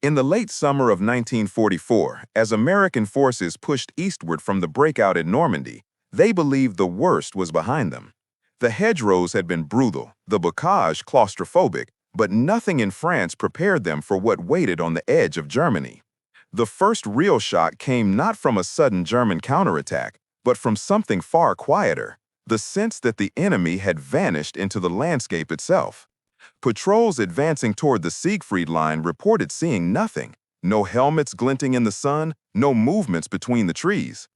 In the late summer of 1944, as American forces pushed eastward from the breakout in Normandy, they believed the worst was behind them. The hedgerows had been brutal, the bocage claustrophobic, but nothing in France prepared them for what waited on the edge of Germany. The first real shock came not from a sudden German counterattack, but from something far quieter, the sense that the enemy had vanished into the landscape itself. Patrols advancing toward the Siegfried Line reported seeing nothing, no helmets glinting in the sun, no movements between the trees.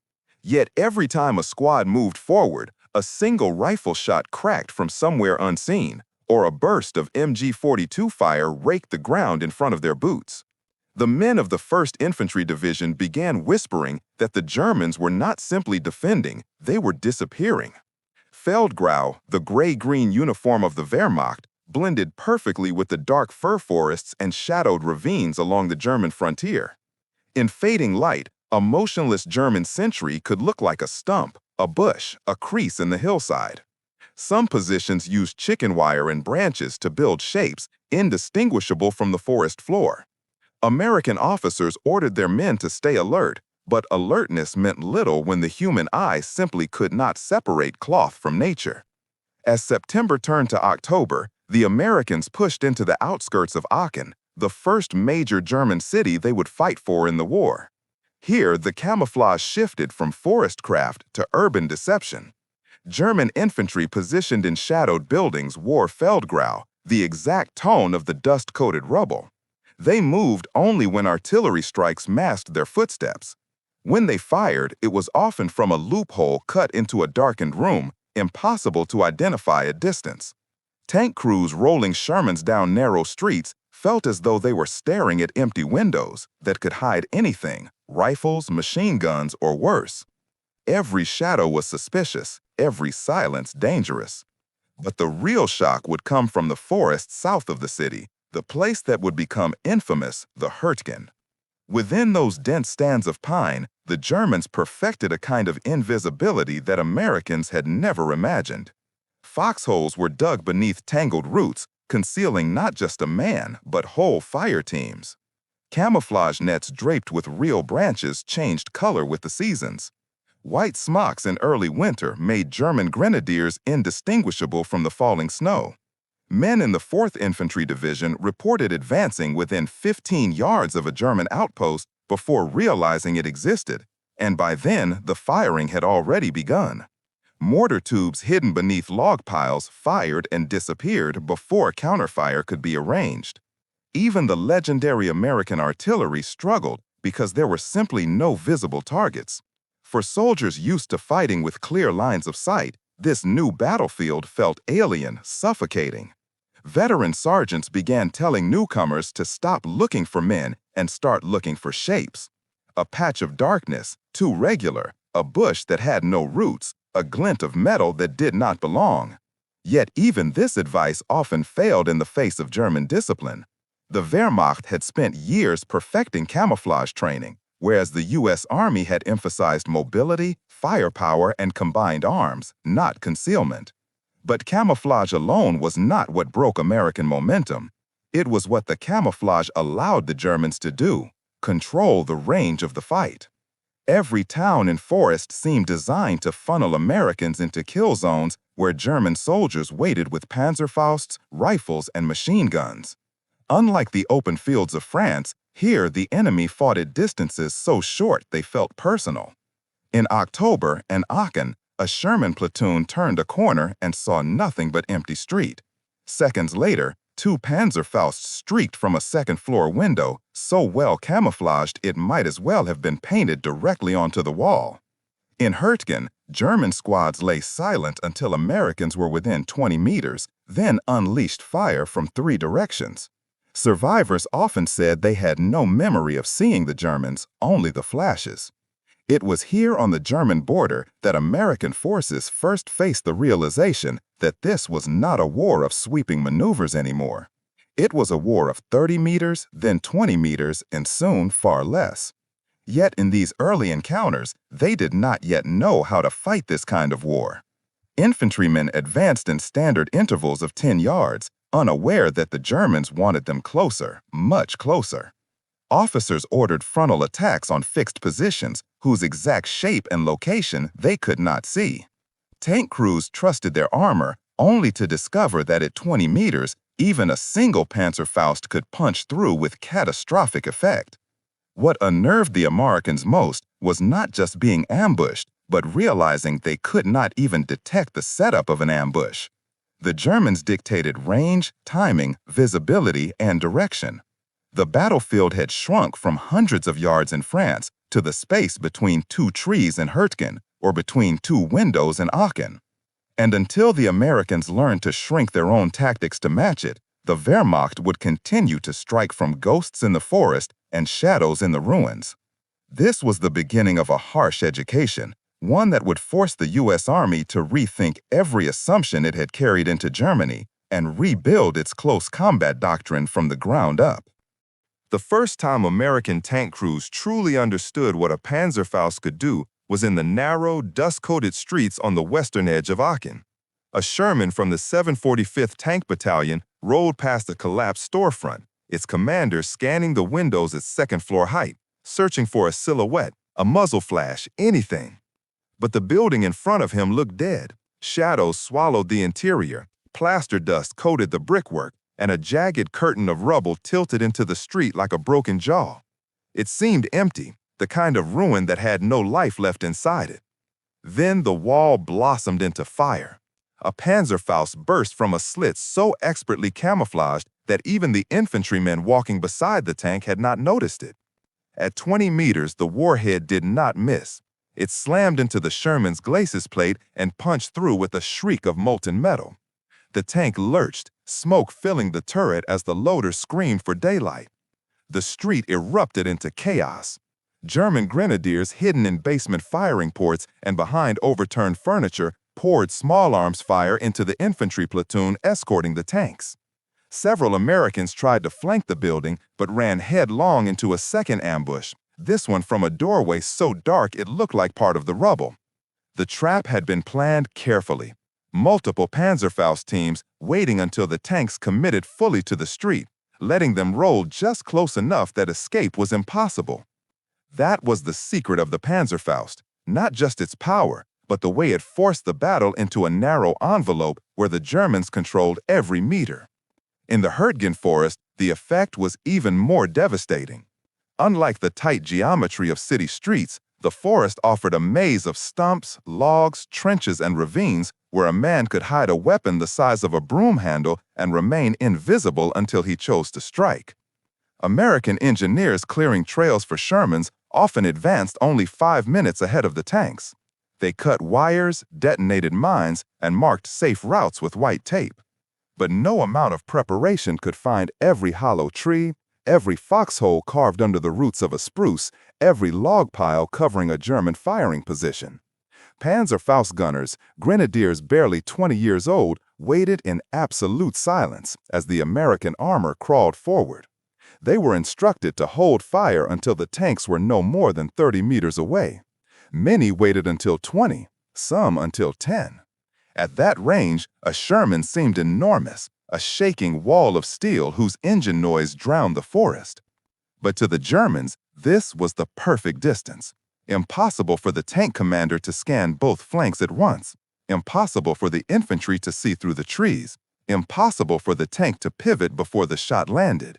Yet every time a squad moved forward, a single rifle shot cracked from somewhere unseen, or a burst of MG-42 fire raked the ground in front of their boots. The men of the 1st Infantry Division began whispering that the Germans were not simply defending, they were disappearing. Feldgrau, the gray-green uniform of the Wehrmacht, blended perfectly with the dark fir forests and shadowed ravines along the German frontier. In fading light, a motionless German sentry could look like a stump, a bush, a crease in the hillside. Some positions used chicken wire and branches to build shapes indistinguishable from the forest floor. American officers ordered their men to stay alert, but alertness meant little when the human eye simply could not separate cloth from nature. As September turned to October, the Americans pushed into the outskirts of Aachen, the first major German city they would fight for in the war. Here, the camouflage shifted from forest craft to urban deception. German infantry positioned in shadowed buildings wore Feldgrau, the exact tone of the dust-coated rubble. They moved only when artillery strikes masked their footsteps. When they fired, it was often from a loophole cut into a darkened room, impossible to identify at distance. Tank crews rolling Shermans down narrow streets felt as though they were staring at empty windows that could hide anything, rifles, machine guns, or worse. Every shadow was suspicious, every silence dangerous. But the real shock would come from the forest south of the city, the place that would become infamous, the Hurtgen. Within those dense stands of pine, the Germans perfected a kind of invisibility that Americans had never imagined. Foxholes were dug beneath tangled roots, concealing not just a man, but whole fire teams. Camouflage nets draped with real branches changed color with the seasons. White smocks in early winter made German grenadiers indistinguishable from the falling snow. Men in the 4th Infantry Division reported advancing within 15 yards of a German outpost before realizing it existed, and by then the firing had already begun. Mortar tubes hidden beneath log piles fired and disappeared before counterfire could be arranged. Even the legendary American artillery struggled because there were simply no visible targets. For soldiers used to fighting with clear lines of sight, this new battlefield felt alien, suffocating. Veteran sergeants began telling newcomers to stop looking for men and start looking for shapes. A patch of darkness, too regular, a bush that had no roots, a glint of metal that did not belong. Yet even this advice often failed in the face of German discipline. The Wehrmacht had spent years perfecting camouflage training, whereas the U.S. Army had emphasized mobility, firepower, and combined arms, not concealment. But camouflage alone was not what broke American momentum. It was what the camouflage allowed the Germans to do, control the range of the fight. Every town and forest seemed designed to funnel Americans into kill zones where German soldiers waited with Panzerfausts, rifles, and machine guns. Unlike the open fields of France, here the enemy fought at distances so short they felt personal. In October, in Aachen, a Sherman platoon turned a corner and saw nothing but empty street. Seconds later, 2 Panzerfausts streaked from a second-floor window, so well camouflaged it might as well have been painted directly onto the wall. In Hurtgen, German squads lay silent until Americans were within 20 meters, then unleashed fire from 3 directions. Survivors often said they had no memory of seeing the Germans, only the flashes. It was here on the German border that American forces first faced the realization that this was not a war of sweeping maneuvers anymore. It was a war of 30 meters, then 20 meters, and soon far less. Yet in these early encounters, they did not yet know how to fight this kind of war. Infantrymen advanced in standard intervals of 10 yards, unaware that the Germans wanted them closer, much closer. Officers ordered frontal attacks on fixed positions whose exact shape and location they could not see. Tank crews trusted their armor only to discover that at 20 meters, even a single Panzerfaust could punch through with catastrophic effect. What unnerved the Americans most was not just being ambushed, but realizing they could not even detect the setup of an ambush. The Germans dictated range, timing, visibility, and direction. The battlefield had shrunk from hundreds of yards in France to the space between two trees in Hurtgen or between two windows in Aachen. And until the Americans learned to shrink their own tactics to match it, the Wehrmacht would continue to strike from ghosts in the forest and shadows in the ruins. This was the beginning of a harsh education, one that would force the U.S. Army to rethink every assumption it had carried into Germany and rebuild its close combat doctrine from the ground up. The first time American tank crews truly understood what a Panzerfaust could do was in the narrow, dust-coated streets on the western edge of Aachen. A Sherman from the 745th Tank Battalion rolled past a collapsed storefront, its commander scanning the windows at second-floor height, searching for a silhouette, a muzzle flash, anything. But the building in front of him looked dead. Shadows swallowed the interior, plaster dust coated the brickwork, and a jagged curtain of rubble tilted into the street like a broken jaw. It seemed empty, the kind of ruin that had no life left inside it. Then the wall blossomed into fire. A Panzerfaust burst from a slit so expertly camouflaged that even the infantrymen walking beside the tank had not noticed it. At 20 meters, the warhead did not miss. It slammed into the Sherman's glacis plate and punched through with a shriek of molten metal. The tank lurched, smoke filling the turret as the loader screamed for daylight. The street erupted into chaos. German grenadiers hidden in basement firing ports and behind overturned furniture poured small arms fire into the infantry platoon escorting the tanks. Several Americans tried to flank the building but ran headlong into a second ambush, this one from a doorway so dark it looked like part of the rubble. The trap had been planned carefully. Multiple Panzerfaust teams waiting until the tanks committed fully to the street, letting them roll just close enough that escape was impossible. That was the secret of the Panzerfaust, not just its power, but the way it forced the battle into a narrow envelope where the Germans controlled every meter. In the Hurtgen forest, the effect was even more devastating. Unlike the tight geometry of city streets, the forest offered a maze of stumps, logs, trenches, and ravines where a man could hide a weapon the size of a broom handle and remain invisible until he chose to strike. American engineers clearing trails for Shermans often advanced only 5 minutes ahead of the tanks. They cut wires, detonated mines, and marked safe routes with white tape. But no amount of preparation could find every hollow tree, every foxhole carved under the roots of a spruce, every log pile covering a German firing position. Panzerfaust gunners, grenadiers barely 20 years old, waited in absolute silence as the American armor crawled forward. They were instructed to hold fire until the tanks were no more than 30 meters away. Many waited until 20, some until 10. At that range, a Sherman seemed enormous, a shaking wall of steel whose engine noise drowned the forest. But to the Germans, this was the perfect distance. Impossible for the tank commander to scan both flanks at once. Impossible for the infantry to see through the trees. Impossible for the tank to pivot before the shot landed.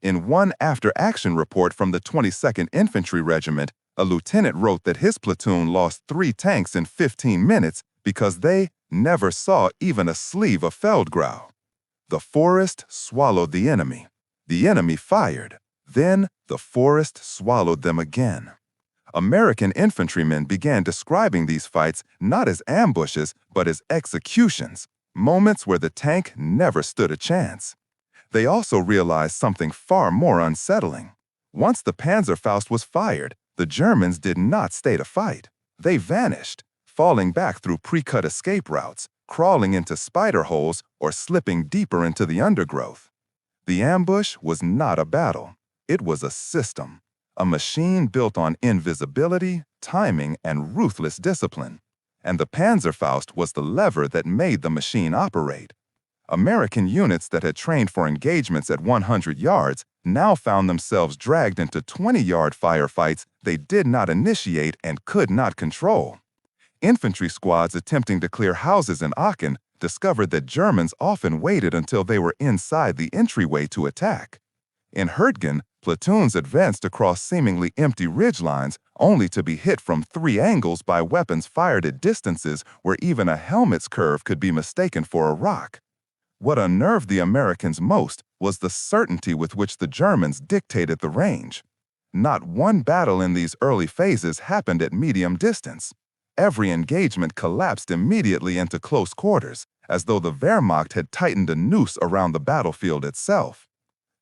In one after-action report from the 22nd Infantry Regiment, a lieutenant wrote that his platoon lost 3 tanks in 15 minutes because they never saw even a sleeve of Feldgrau. The forest swallowed the enemy. The enemy fired. Then the forest swallowed them again. American infantrymen began describing these fights not as ambushes, but as executions, moments where the tank never stood a chance. They also realized something far more unsettling. Once the Panzerfaust was fired, the Germans did not stay to fight. They vanished, falling back through pre-cut escape routes, crawling into spider holes, or slipping deeper into the undergrowth. The ambush was not a battle. It was a system, a machine built on invisibility, timing, and ruthless discipline. And the Panzerfaust was the lever that made the machine operate. American units that had trained for engagements at 100 yards now found themselves dragged into 20-yard firefights they did not initiate and could not control. Infantry squads attempting to clear houses in Aachen discovered that Germans often waited until they were inside the entryway to attack. In Hürtgen, platoons advanced across seemingly empty ridgelines only to be hit from 3 angles by weapons fired at distances where even a helmet's curve could be mistaken for a rock. What unnerved the Americans most was the certainty with which the Germans dictated the range. Not one battle in these early phases happened at medium distance. Every engagement collapsed immediately into close quarters, as though the Wehrmacht had tightened a noose around the battlefield itself.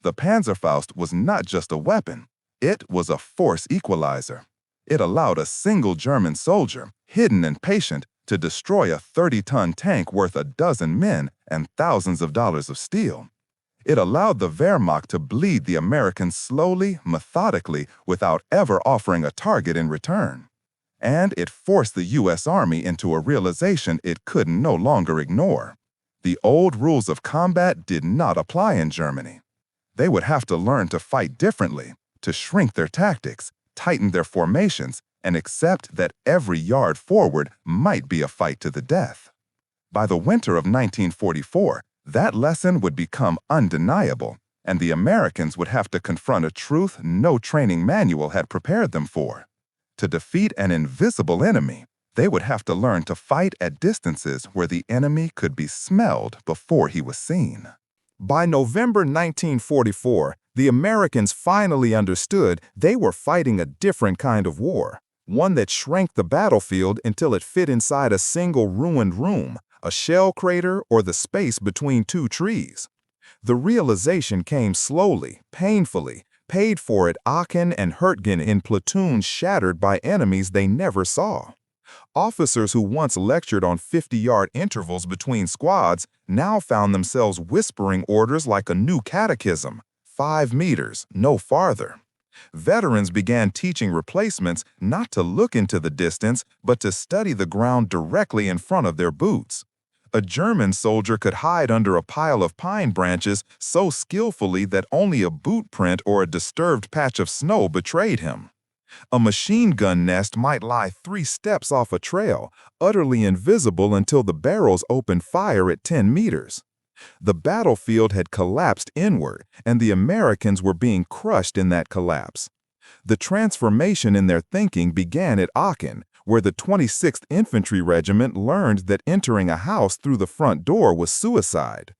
The Panzerfaust was not just a weapon, it was a force equalizer. It allowed a single German soldier, hidden and patient, to destroy a 30-ton tank worth a dozen men and thousands of dollars of steel. It allowed the Wehrmacht to bleed the Americans slowly, methodically, without ever offering a target in return. And it forced the U.S. Army into a realization it could no longer ignore. The old rules of combat did not apply in Germany. They would have to learn to fight differently, to shrink their tactics, tighten their formations, and accept that every yard forward might be a fight to the death. By the winter of 1944, that lesson would become undeniable, and the Americans would have to confront a truth no training manual had prepared them for. To defeat an invisible enemy, they would have to learn to fight at distances where the enemy could be smelled before he was seen. By November 1944, the Americans finally understood they were fighting a different kind of war, one that shrank the battlefield until it fit inside a single ruined room, a shell crater, or the space between 2 trees. The realization came slowly, painfully, paid for at Aachen and Hürtgen in platoons shattered by enemies they never saw. Officers who once lectured on 50-yard intervals between squads now found themselves whispering orders like a new catechism: 5 meters, no farther. Veterans began teaching replacements not to look into the distance, but to study the ground directly in front of their boots. A German soldier could hide under a pile of pine branches so skillfully that only a boot print or a disturbed patch of snow betrayed him. A machine gun nest might lie 3 steps off a trail, utterly invisible until the barrels opened fire at 10 meters. The battlefield had collapsed inward, and the Americans were being crushed in that collapse. The transformation in their thinking began at Aachen, where the 26th Infantry Regiment learned that entering a house through the front door was suicide.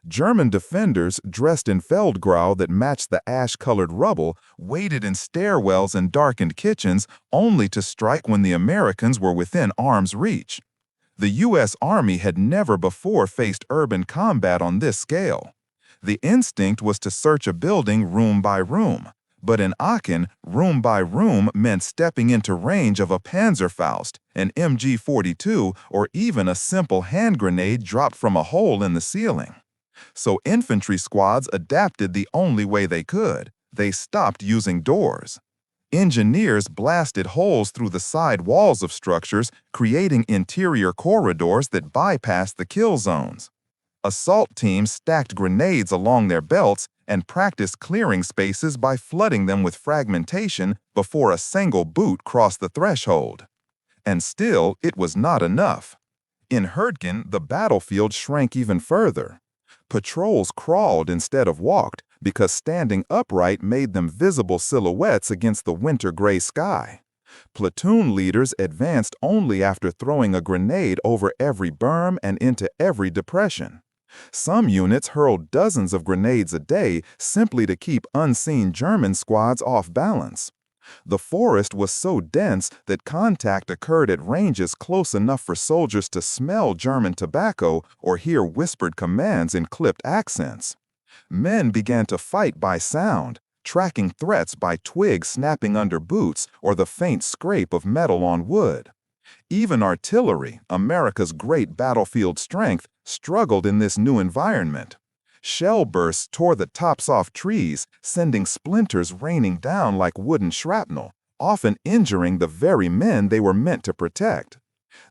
German defenders, dressed in Feldgrau that matched the ash-colored rubble, waited in stairwells and darkened kitchens only to strike when the Americans were within arm's reach. The U.S. Army had never before faced urban combat on this scale. The instinct was to search a building room by room. But in Aachen, room by room meant stepping into range of a Panzerfaust, an MG-42, or even a simple hand grenade dropped from a hole in the ceiling. So infantry squads adapted the only way they could. They stopped using doors. Engineers blasted holes through the side walls of structures, creating interior corridors that bypassed the kill zones. Assault teams stacked grenades along their belts and practiced clearing spaces by flooding them with fragmentation before a single boot crossed the threshold. And still, it was not enough. In Hürtgen, the battlefield shrank even further. Patrols crawled instead of walked because standing upright made them visible silhouettes against the winter-gray sky. Platoon leaders advanced only after throwing a grenade over every berm and into every depression. Some units hurled dozens of grenades a day simply to keep unseen German squads off balance. The forest was so dense that contact occurred at ranges close enough for soldiers to smell German tobacco or hear whispered commands in clipped accents. Men began to fight by sound, tracking threats by twigs snapping under boots or the faint scrape of metal on wood. Even artillery, America's great battlefield strength, struggled in this new environment. Shell bursts tore the tops off trees, sending splinters raining down like wooden shrapnel, often injuring the very men they were meant to protect.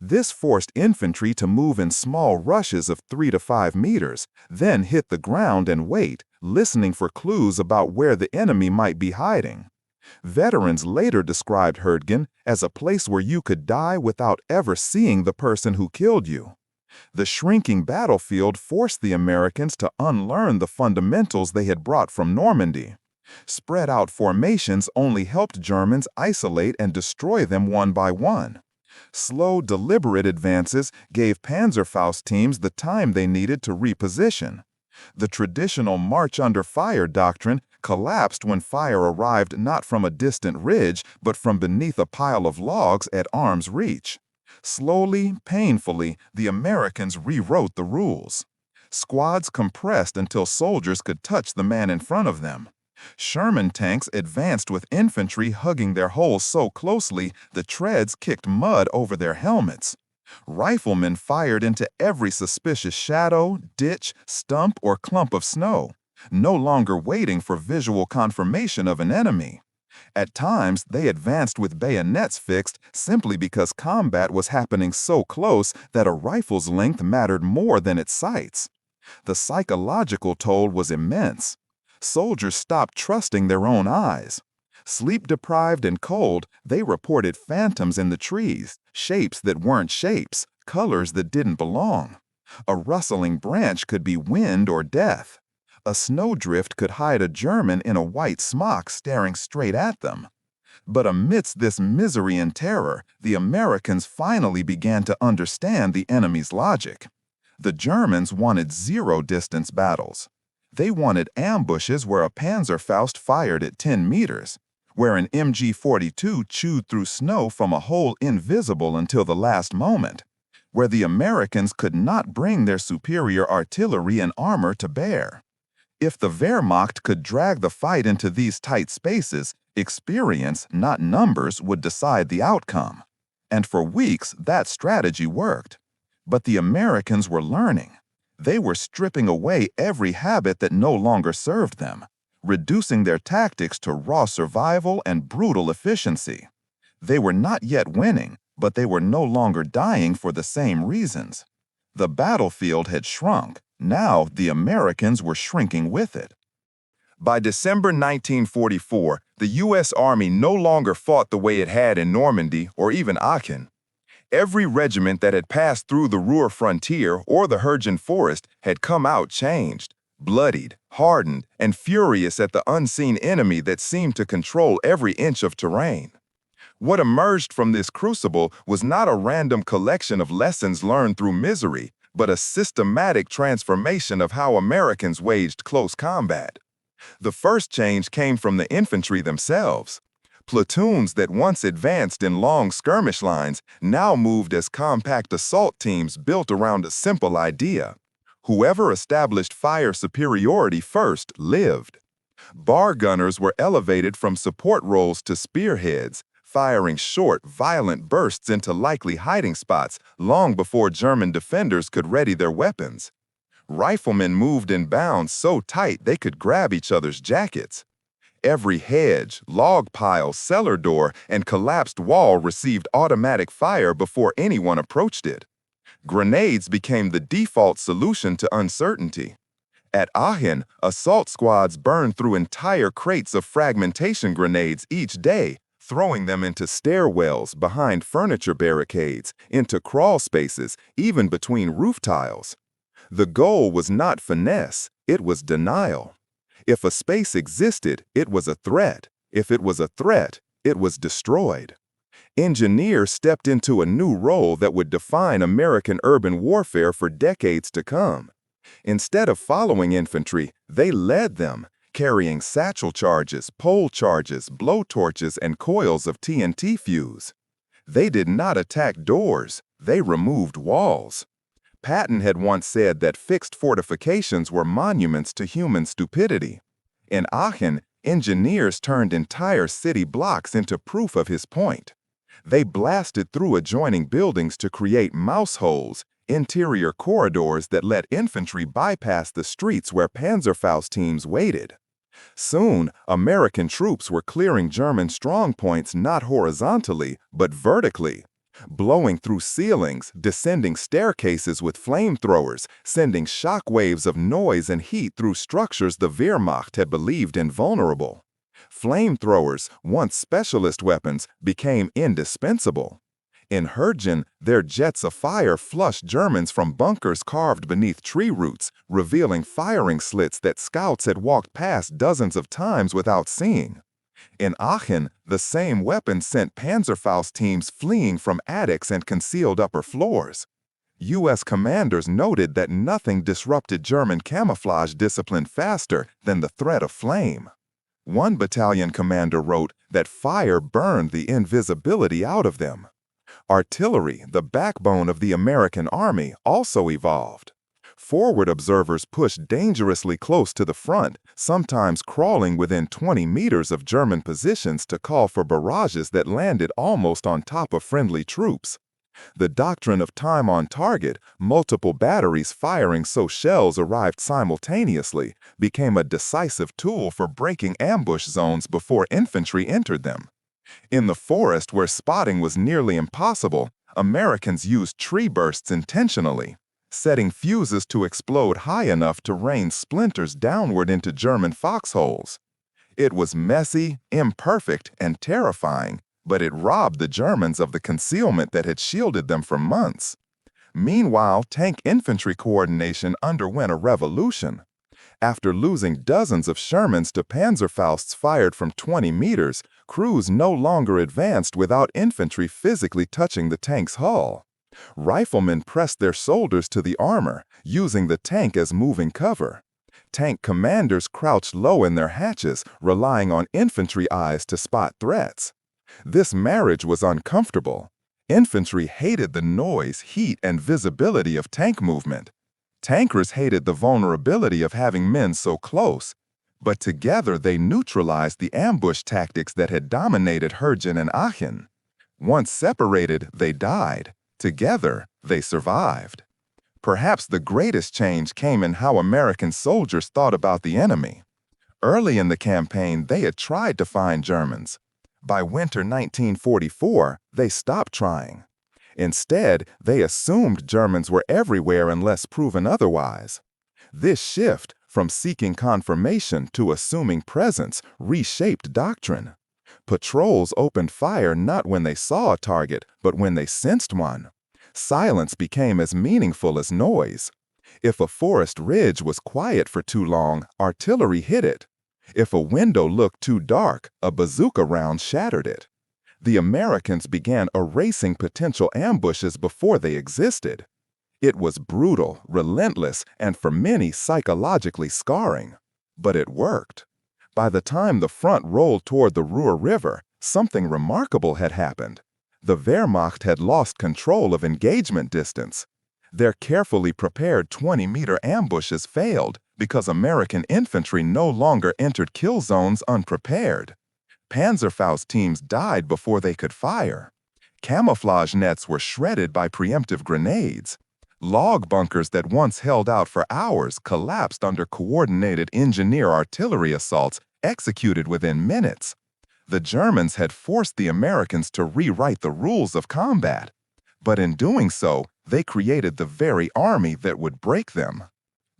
This forced infantry to move in small rushes of 3 to 5 meters, then hit the ground and wait, listening for clues about where the enemy might be hiding. Veterans later described Herdgen as a place where you could die without ever seeing the person who killed you. The shrinking battlefield forced the Americans to unlearn the fundamentals they had brought from Normandy. Spread out formations only helped Germans isolate and destroy them one by one. Slow, deliberate advances gave Panzerfaust teams the time they needed to reposition. The traditional march under fire doctrine collapsed when fire arrived not from a distant ridge, but from beneath a pile of logs at arm's reach. Slowly, painfully, the Americans rewrote the rules. Squads compressed until soldiers could touch the man in front of them. Sherman tanks advanced with infantry hugging their holes so closely the treads kicked mud over their helmets. Riflemen fired into every suspicious shadow, ditch, stump, or clump of snow, no longer waiting for visual confirmation of an enemy. At times, they advanced with bayonets fixed simply because combat was happening so close that a rifle's length mattered more than its sights. The psychological toll was immense. Soldiers stopped trusting their own eyes. Sleep-deprived and cold, they reported phantoms in the trees, shapes that weren't shapes, colors that didn't belong. A rustling branch could be wind or death. A snowdrift could hide a German in a white smock staring straight at them. But amidst this misery and terror, the Americans finally began to understand the enemy's logic. The Germans wanted zero-distance battles. They wanted ambushes where a Panzerfaust fired at 10 meters, where an MG-42 chewed through snow from a hole invisible until the last moment, where the Americans could not bring their superior artillery and armor to bear. If the Wehrmacht could drag the fight into these tight spaces, experience, not numbers, would decide the outcome. And for weeks, that strategy worked. But the Americans were learning. They were stripping away every habit that no longer served them, reducing their tactics to raw survival and brutal efficiency. They were not yet winning, but they were no longer dying for the same reasons. The battlefield had shrunk. Now the Americans were shrinking with it. By December 1944, the U.S. Army no longer fought the way it had in Normandy or even Aachen. Every regiment that had passed through the Ruhr frontier or the Herdgen forest had come out changed, bloodied, hardened, and furious at the unseen enemy that seemed to control every inch of terrain. What emerged from this crucible was not a random collection of lessons learned through misery, but a systematic transformation of how Americans waged close combat. The first change came from the infantry themselves. Platoons that once advanced in long skirmish lines now moved as compact assault teams built around a simple idea. Whoever established fire superiority first lived. Bar gunners were elevated from support roles to spearheads, firing short, violent bursts into likely hiding spots long before German defenders could ready their weapons. Riflemen moved in bounds so tight they could grab each other's jackets. Every hedge, log pile, cellar door, and collapsed wall received automatic fire before anyone approached it. Grenades became the default solution to uncertainty. At Aachen, assault squads burned through entire crates of fragmentation grenades each day, throwing them into stairwells, behind furniture barricades, into crawl spaces, even between roof tiles. The goal was not finesse, it was denial. If a space existed, it was a threat. If it was a threat, it was destroyed. Engineers stepped into a new role that would define American urban warfare for decades to come. Instead of following infantry, they led them, carrying satchel charges, pole charges, blowtorches, and coils of TNT fuse. They did not attack doors, they removed walls. Patton had once said that fixed fortifications were monuments to human stupidity. In Aachen, engineers turned entire city blocks into proof of his point. They blasted through adjoining buildings to create mouse holes, interior corridors that let infantry bypass the streets where Panzerfaust teams waited. Soon, American troops were clearing German strongpoints not horizontally, but vertically. blowing through ceilings, descending staircases with flamethrowers, sending shock waves of noise and heat through structures the Wehrmacht had believed invulnerable. Flamethrowers, once specialist weapons, became indispensable. In Hürtgen, their jets of fire flushed Germans from bunkers carved beneath tree roots, revealing firing slits that scouts had walked past dozens of times without seeing. In Aachen, the same weapon sent Panzerfaust teams fleeing from attics and concealed upper floors. U.S. commanders noted that nothing disrupted German camouflage discipline faster than the threat of flame. One battalion commander wrote that fire burned the invisibility out of them. Artillery, the backbone of the American army, also evolved. Forward observers pushed dangerously close to the front, sometimes crawling within 20 meters of German positions to call for barrages that landed almost on top of friendly troops. The doctrine of time on target, multiple batteries firing so shells arrived simultaneously, became a decisive tool for breaking ambush zones before infantry entered them. In the forest where spotting was nearly impossible, Americans used tree bursts intentionally, setting fuses to explode high enough to rain splinters downward into German foxholes. It was messy, imperfect, and terrifying, but it robbed the Germans of the concealment that had shielded them for months. Meanwhile, tank infantry coordination underwent a revolution. After losing dozens of Shermans to Panzerfausts fired from 20 meters, crews no longer advanced without infantry physically touching the tank's hull. Riflemen pressed their shoulders to the armor, using the tank as moving cover. Tank commanders crouched low in their hatches, relying on infantry eyes to spot threats. This marriage was uncomfortable. Infantry hated the noise, heat, and visibility of tank movement. Tankers hated the vulnerability of having men so close, but together they neutralized the ambush tactics that had dominated Hürtgen and Aachen. Once separated, they died. Together, they survived. Perhaps the greatest change came in how American soldiers thought about the enemy. Early in the campaign, they had tried to find Germans. By winter 1944, they stopped trying. Instead, they assumed Germans were everywhere unless proven otherwise. This shift, from seeking confirmation to assuming presence, reshaped doctrine. Patrols opened fire not when they saw a target, but when they sensed one. Silence became as meaningful as noise. If a forest ridge was quiet for too long, artillery hit it. If a window looked too dark, a bazooka round shattered it. The Americans began erasing potential ambushes before they existed. It was brutal, relentless, and for many psychologically scarring. But it worked. By the time the front rolled toward the Ruhr River, something remarkable had happened. The Wehrmacht had lost control of engagement distance. Their carefully prepared 20-meter ambushes failed because American infantry no longer entered kill zones unprepared. Panzerfaust teams died before they could fire. Camouflage nets were shredded by preemptive grenades. Log bunkers that once held out for hours collapsed under coordinated engineer artillery assaults executed within minutes. The Germans had forced the Americans to rewrite the rules of combat. But in doing so, they created the very army that would break them.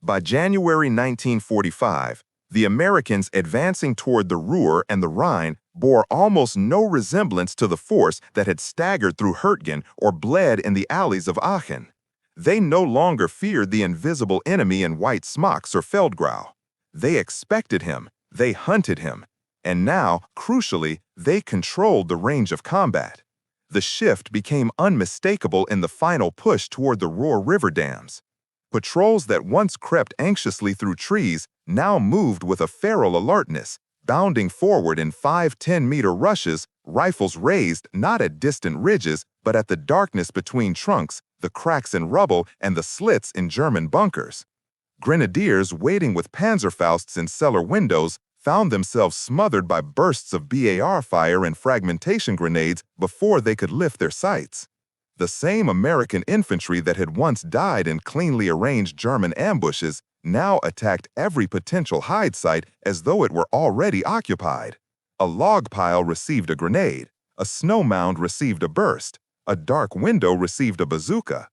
By January 1945, the Americans advancing toward the Ruhr and the Rhine bore almost no resemblance to the force that had staggered through Hürtgen or bled in the alleys of Aachen. They no longer feared the invisible enemy in white smocks or Feldgrau. They expected him, they hunted him, and now, crucially, they controlled the range of combat. The shift became unmistakable in the final push toward the Ruhr River dams. Patrols that once crept anxiously through trees now moved with a feral alertness, bounding forward in 5-10-meter rushes, rifles raised not at distant ridges, but at the darkness between trunks, the cracks in rubble, and the slits in German bunkers. Grenadiers waiting with Panzerfausts in cellar windows found themselves smothered by bursts of BAR fire and fragmentation grenades before they could lift their sights. The same American infantry that had once died in cleanly arranged German ambushes now attacked every potential hide site as though it were already occupied. A log pile received a grenade, a snow mound received a burst, A dark window received a bazooka.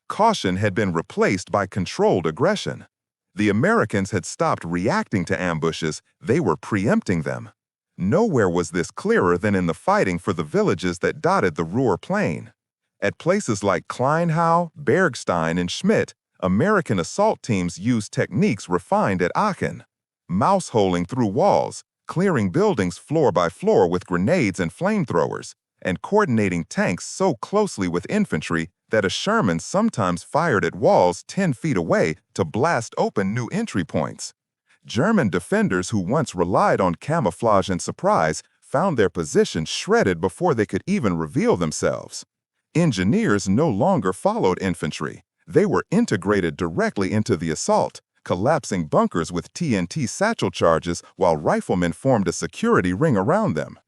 Caution had been replaced by controlled aggression. The Americans had stopped reacting to ambushes, they were preempting them. Nowhere was this clearer than in the fighting for the villages that dotted the Ruhr Plain. At places like Kleinhau, Bergstein, and Schmidt, American assault teams used techniques refined at Aachen. Mouse-holing through walls, clearing buildings floor by floor with grenades and flamethrowers, and coordinating tanks so closely with infantry that a Sherman sometimes fired at walls 10 feet away to blast open new entry points. German defenders who once relied on camouflage and surprise found their position shredded before they could even reveal themselves. Engineers no longer followed infantry. They were integrated directly into the assault, collapsing bunkers with TNT satchel charges while riflemen formed a security ring around them.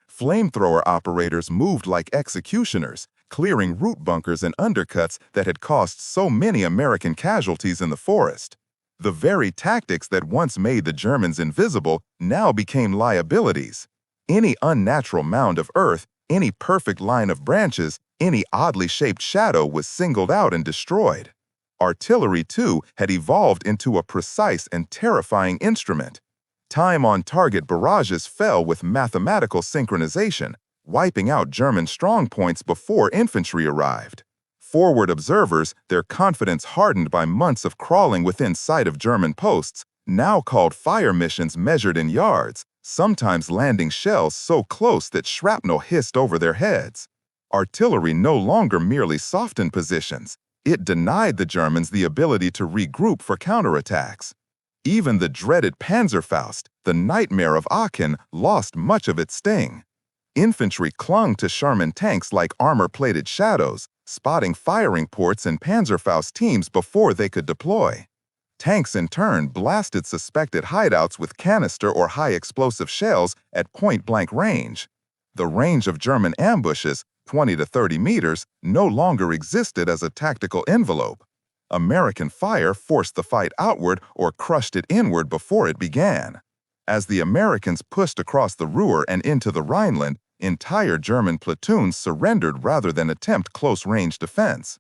Flamethrower operators moved like executioners, clearing root bunkers and undercuts that had cost so many American casualties in the forest. The very tactics that once made the Germans invisible now became liabilities. Any unnatural mound of earth, any perfect line of branches, any oddly shaped shadow was singled out and destroyed. Artillery, too, had evolved into a precise and terrifying instrument. Time-on-target barrages fell with mathematical synchronization, wiping out German strongpoints before infantry arrived. Forward observers, their confidence hardened by months of crawling within sight of German posts, now called fire missions measured in yards, sometimes landing shells so close that shrapnel hissed over their heads. Artillery no longer merely softened positions. It denied the Germans the ability to regroup for counterattacks. Even the dreaded Panzerfaust, the nightmare of Aachen, lost much of its sting. Infantry clung to Sherman tanks like armor-plated shadows, spotting firing ports and Panzerfaust teams before they could deploy. Tanks, in turn, blasted suspected hideouts with canister or high-explosive shells at point-blank range. The range of German ambushes, 20 to 30 meters, no longer existed as a tactical envelope. American fire forced the fight outward or crushed it inward before it began. As the Americans pushed across the Ruhr and into the Rhineland, entire German platoons surrendered rather than attempt close-range defense.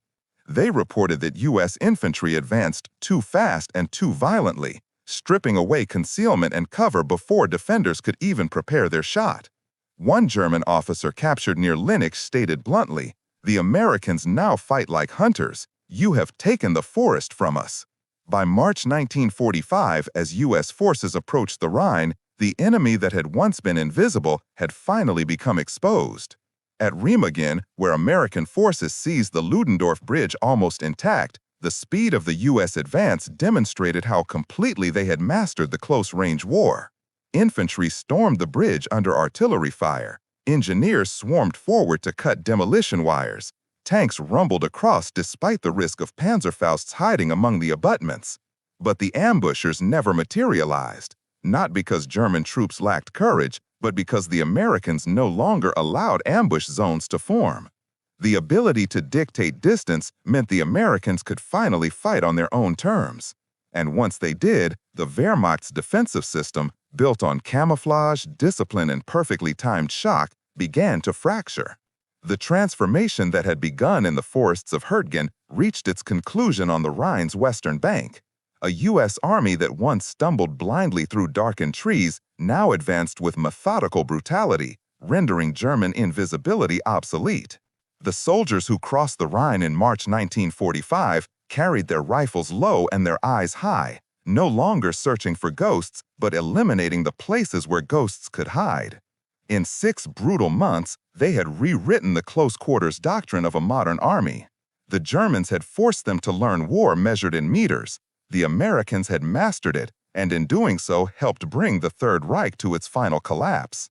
They reported that U.S. infantry advanced too fast and too violently, stripping away concealment and cover before defenders could even prepare their shot. One German officer captured near Linux stated bluntly, "The Americans now fight like hunters. You have taken the forest from us." By March 1945, as U.S. forces approached the Rhine, the enemy that had once been invisible had finally become exposed. At Remagen, where American forces seized the Ludendorff Bridge almost intact, the speed of the U.S. advance demonstrated how completely they had mastered the close-range war. Infantry stormed the bridge under artillery fire. Engineers swarmed forward to cut demolition wires. Tanks rumbled across despite the risk of Panzerfausts hiding among the abutments. But the ambushers never materialized, not because German troops lacked courage, but because the Americans no longer allowed ambush zones to form. The ability to dictate distance meant the Americans could finally fight on their own terms. And once they did, the Wehrmacht's defensive system, built on camouflage, discipline, and perfectly timed shock, began to fracture. The transformation that had begun in the forests of Hürtgen reached its conclusion on the Rhine's western bank. A U.S. army that once stumbled blindly through darkened trees now advanced with methodical brutality, rendering German invisibility obsolete. The soldiers who crossed the Rhine in March 1945 carried their rifles low and their eyes high, no longer searching for ghosts, but eliminating the places where ghosts could hide. In 6 brutal months, they had rewritten the close-quarters doctrine of a modern army. The Germans had forced them to learn war measured in meters. The Americans had mastered it, and in doing so helped bring the Third Reich to its final collapse.